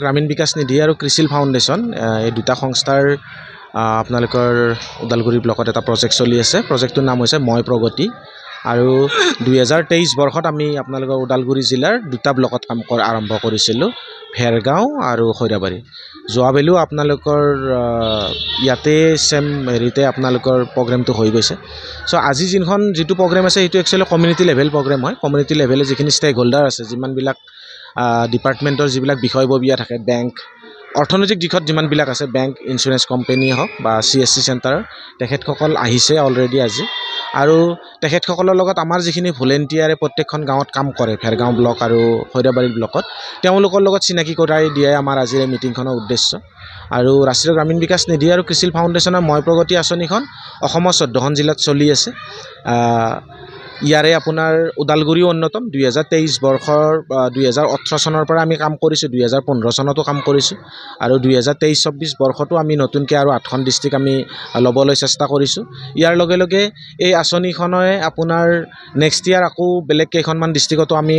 গ্ৰামীণ বিকাশ নিধি আৰু কৃষিল ফাউণ্ডেশ্যন এই দুটা সংস্থাৰ আপোনালোকৰ ওদালগুৰি ব্লকত এটা প্ৰজেক্ট চলি আছে। প্ৰজেক্টটোৰ নাম হৈছে মই প্ৰগতি আৰু 2023 বৰ্ষত আমি আপোনালোকৰ ওদালগুৰি জিলাৰ দুটা ব্লকত কাম আৰম্ভ কৰিছিলোঁ, ভেৰগাঁও আৰু খৈৰাবাৰী। যোৱাবেলিও আপোনালোকৰ ইয়াতে চেম হেৰিতে আপোনালোকৰ প্ৰগ্ৰেমটো হৈ গৈছে। চ' আজি যিটো প্ৰগ্ৰেম আছে সেইটো একচুৱেলি কমিউনিটি লেভেল প্ৰগ্ৰেম হয়। কমিউনিটি লেভেলে যিখিনি ষ্টেক হোল্ডাৰ আছে, যিমানবিলাক ডিপাৰ্টমেণ্টৰ যিবিলাক বিষয়ববীয়া থাকে, বেংক, অৰ্থনৈতিক দিশত যিমানবিলাক আছে, বেংক, ইঞ্চুৰেঞ্চ কোম্পানীয়ে হওক বা CSC চেণ্টাৰ, তেখেতসকল আহিছে অলৰেডি আজি। আৰু তেখেতসকলৰ লগত আমাৰ যিখিনি ভলেণ্টিয়াৰে প্ৰত্যেকখন গাঁৱত কাম কৰে, ভেৰগাঁও ব্লক আৰু খৈৰাবাৰী ব্লকত, তেওঁলোকৰ লগত চিনাকি কৰাই দিয়াই আমাৰ আজিৰ এই মিটিংখনৰ উদ্দেশ্য। আৰু ৰাষ্ট্ৰীয় গ্ৰামীণ বিকাশ নিধি আৰু কৃষিল ফাউণ্ডেশ্যনৰ মই প্ৰগতি আঁচনিখন অসমৰ 14খন জিলাত চলি আছে। ইয়াৰে আপোনাৰ ওদালগুৰিও অন্যতম। 2023 বৰ্ষৰ 2018 চনৰ পৰা আমি কাম কৰিছোঁ, 2015 চনতো কাম কৰিছোঁ আৰু 2023-24 বৰ্ষতো আমি নতুনকৈ আৰু 8খন ডিষ্ট্ৰিক্ট আমি ল'বলৈ চেষ্টা কৰিছোঁ। ইয়াৰ লগে লগে এই আঁচনিখনে আপোনাৰ নেক্সট ইয়াৰ আকৌ বেলেগ কেইখনমান ডিষ্ট্ৰিক্টতো আমি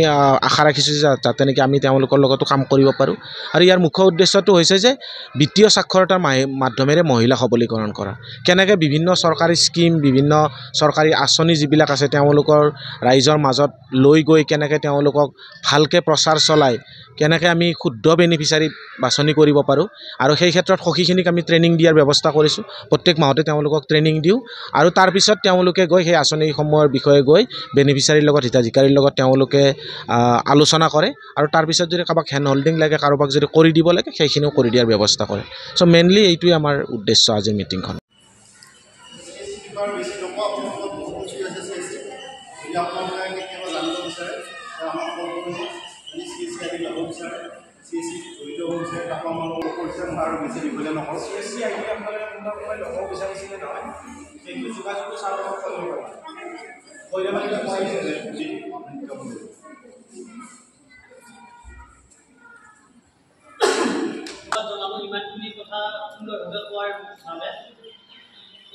আশা ৰাখিছোঁ যাতে নেকি আমি তেওঁলোকৰ লগতো কাম কৰিব পাৰোঁ। আৰু ইয়াৰ মুখ্য উদ্দেশ্যটো হৈছে যে বিত্তীয় সাক্ষৰতাৰ মাধ্যমেৰে মহিলা সবলীকৰণ কৰা। কেনেকৈ বিভিন্ন চৰকাৰী স্কিম, বিভিন্ন চৰকাৰী আঁচনি যিবিলাক আছে তেওঁলোকৰ ৰাইজৰ মাজত লৈ গৈ কেনেকৈ তেওঁলোকক ভালকৈ প্ৰচাৰ চলাই কেনেকৈ আমি শুদ্ধ বেনিফিচাৰী বাছনি কৰিব পাৰোঁ। আৰু সেই ক্ষেত্ৰত সখীখিনিক আমি ট্ৰেইনিং দিয়াৰ ব্যৱস্থা কৰিছোঁ। প্ৰত্যেক মাহতে তেওঁলোকক ট্ৰেইনিং দিওঁ আৰু তাৰপিছত তেওঁলোকে গৈ সেই আঁচনিসমূহৰ বিষয়ে গৈ বেনিফিচাৰীৰ লগত, হিতাধিকাৰীৰ লগত তেওঁলোকে আলোচনা কৰে আৰু তাৰপিছত যদি কাৰোবাক হেণ্ড হোল্ডিং লাগে, কাৰোবাক যদি কৰি দিব লাগে, সেইখিনিও কৰি দিয়াৰ ব্যৱস্থা কৰে। চ' মেইনলি এইটোৱে আমাৰ উদ্দেশ্য আজিৰ মিটিংখন।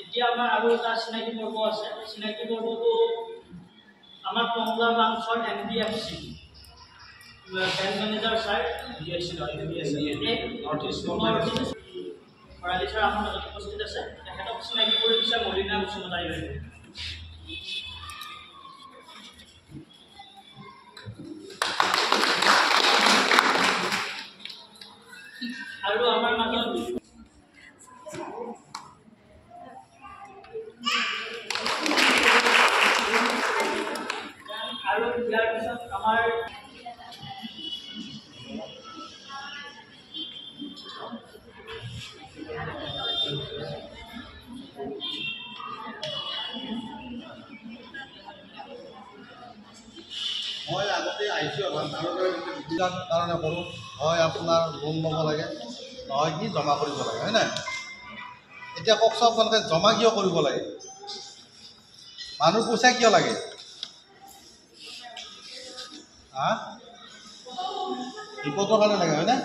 এতিয়া আমাৰ আৰু এটা চিনাকি পৰ্ব আছে। চিনাকি পৰ্বটো আমাৰ টংলা ব্ৰাঞ্চৰ NBFC bank manager sir north east Bharali sir আমাৰ মাজত উপস্থিত আছে। তেখেতক চিনাকি কৰি দিছে মলিনা বসুমতাৰী বাইদেউ। আৰু আমাৰ মাজত আৰু ইয়াৰ পিছত আমাৰ মই আগতে আহিছোঁ কাৰণে কৰোঁ, হয় আপোনাৰ লোন ল'ব লাগে, নহয় কি জমা কৰিব লাগে, হয় নাই? এতিয়া কওকচোন আপোনালোকে জমা কিয় কৰিব লাগে? মানুহ পইচা কিয় লাগে? বিপদৰ কাৰণে লাগে, হয়নে?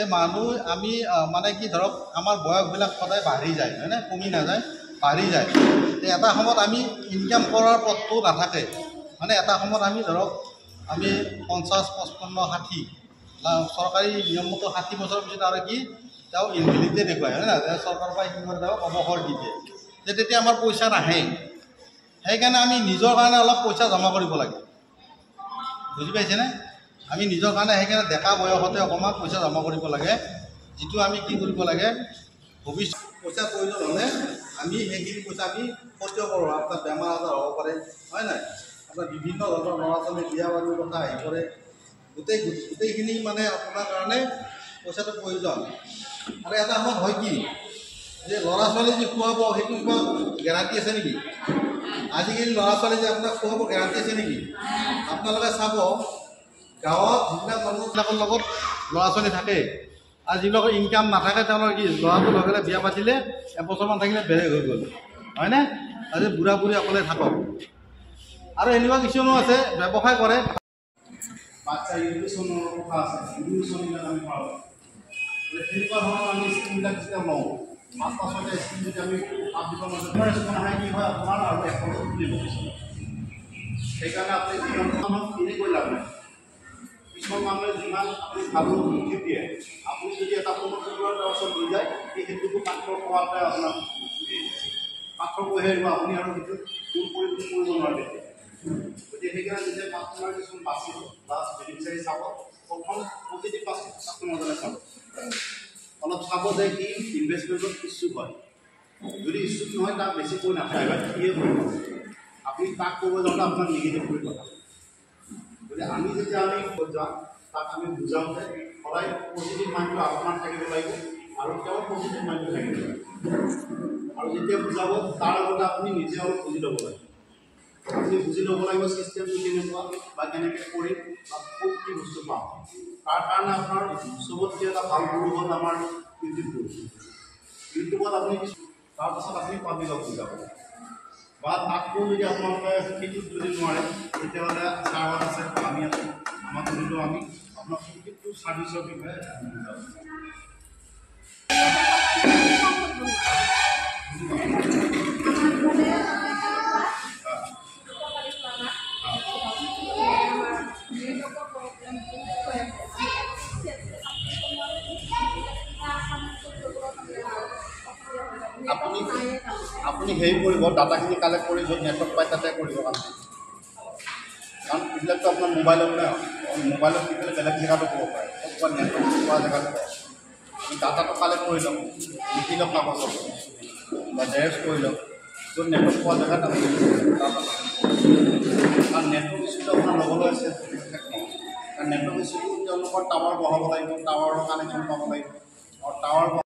এই মানুহ আমি মানে কি ধৰক আমাৰ বয়সবিলাক সদায় বাঢ়ি যায়, হয়নে? কমি নাযায়, বাঢ়ি যায়। এটা সময়ত আমি ইনকাম কৰাৰ পথটো নাথাকে, মানে এটা সময়ত আমি ধৰক আমি 50, 55, 60 চৰকাৰী নিয়মমতে 60 বছৰৰ পিছত আৰু কি তেওঁ ইনভেলিডে দেখুৱায়, হয় নাই? চৰকাৰৰ পৰা এইখিনি কৰি তেওঁক অৱসৰ দি দিয়ে, তেতিয়া আমাৰ পইচা নাহে। সেইকাৰণে আমি নিজৰ কাৰণে অলপ পইচা জমা কৰিব লাগে, বুজি পাইছেনে? আমি নিজৰ কাৰণে সেইকাৰণে ডেকা বয়সতে অকণমান পইচা জমা কৰিব লাগে, যিটো আমি কি কৰিব লাগে, ভৱিষ্যত পইচা প্ৰয়োজন হ'লে আমি সেইখিনি পইচা আমি সঞ্চয় কৰোঁ। আপোনাৰ বেমাৰ আজাৰ হ'ব পাৰে, হয় নাই? আপোনাৰ বিভিন্ন ধৰণৰ ল'ৰা ছোৱালী বিয়া বাৰুৰ কথা আহি পৰে, গোটেইখিনি মানে আপোনাৰ কাৰণে পইচাটো প্ৰয়োজন। আৰু এটা সময়ত হয় কি যে ল'ৰা ছোৱালী যে খুৱাব, সেইটো কিবা গেৰাণ্টি আছে নেকি? আজিকালি ল'ৰা ছোৱালী যে আপোনাক খুৱাব গেৰাণ্টি আছে নেকি? আপোনালোকে চাব গাঁৱত যিবিলাক মানুহবিলাকৰ লগত ল'ৰা ছোৱালী থাকে আৰু যিবিলাকৰ ইনকাম নাথাকে, তেওঁলোকৰ কি ল'ৰাটো লগে লগে বিয়া পাতিলে এবছৰমান থাকিলে বেলেগ হৈ গ'ল, হয়নে? আজি বুঢ়া বুঢ়ী অকলে থাকক। আৰু এনেকুৱা কিছুমানো আছে ব্যৱসায় কৰে, বাচ্চা এডুকেশ্যনৰ কথা আছে, এডুকেশ্যনবিলাক আমি পাওঁ, তেনেকুৱা ধৰণৰ আমি স্কিমবিলাক যেতিয়া লওঁ, 5-6টা স্কিম যদি আমি পাব্লিকৰ মাজত নাহে কি হয় আপোনাৰ আৰু এখনো খুলিব পিছত। সেইকাৰণে আপুনি জীৱনখনত এনেকৈ লাভ নাই। কিছুমান মানুহে যিমান আপুনি ভাল বুদ্ধি দিয়ে আপুনি যদি এটা পূৰ্ণচন্দ্ৰৰ ওচৰত লৈ যায় সেই সেইটোতো পাথৰ পোৱাতে আপোনাক পাথৰ কৈ আহিব আপুনি আৰু সেইটো কৰিব নোৱাৰে গতিকে সেইকাৰণে যেতিয়া কাষ্টমাৰ কিছুমান বাচিব প্লাছ বেনিফিচিয়াৰী চাব প্ৰথম পজিটিভ কাষ্টমাৰজনে চাব অলপ চাব যে সি ইনভেষ্টমেণ্টত ইচ্ছুক হয় যদি ইচ্ছুক নহয় তাক বেছি কৈ নাখায় বা সিয়ে কৰিব আপুনি তাক ক'ব যাওঁতে আপোনাক নিগেটিভ কৰি কথা গতিকে আমি যেতিয়া আমি যাওঁ তাক আমি বুজাওঁ যে সদায় পজিটিভ মাইণ্ডটো আপোনাৰ থাকিব লাগিব আৰু তেওঁৰ পজিটিভ মাইণ্ডটো থাকিব লাগিব আৰু যেতিয়া বুজাব তাৰ আগতে আপুনি নিজে অলপ বুজি ল'ব লাগিব আপুনি বুজি ল'ব লাগিব ছিষ্টেমটো কেনেকুৱা বা কেনেকৈ কৰিম বা ক'ত কি বস্তু পাওঁ তাৰ কাৰণে আপোনাৰ চবতকৈ এটা ভাল গুৰু হ'ল আমাৰ ইউটিউবত আপুনি তাৰপাছত আপুনি পাব্লিকক বুজাব বা তাতকৈ যদি আপোনালোকে সেইটোত যদি নোৱাৰে তেতিয়াহ'লে ছাৰহঁত আছে আমি আছোঁ আমাক ধৰিলেও আমি আপোনাক সেইটো ছাৰ্ভিচৰ বিষয়ে বুজাব আপুনি হেৰি কৰিব ডাটাখিনি কালেক্ট কৰি য'ত নেটৱৰ্ক পায় তাতে কৰিব কাৰণ এইবিলাকতো আপোনাৰ মোবাইলত নাই মোবাইলত দি পেলাই বেলেগ জেগাতো ক'ব পাৰে ক'ৰবাত নেটৱৰ্ক পোৱা জেগাতো আপুনি ডাটাটো কালেক্ট কৰি লওক লিখি লওক কাগজত বা জেৰেক্স কৰি লওক য'ত নেটৱৰ্ক পোৱা জেগাত আপুনি কাৰণ নেটৱৰ্ক ইছ্যুটো আপোনাৰ ল'বলৈ আছে কাৰণ নেটৱৰ্ক ইছ্যুটো তেওঁলোকৰ টাৱাৰ বহাব লাগিব টাৱাৰৰ কানেকশ্যন পাব লাগিব আৰু টাৱাৰ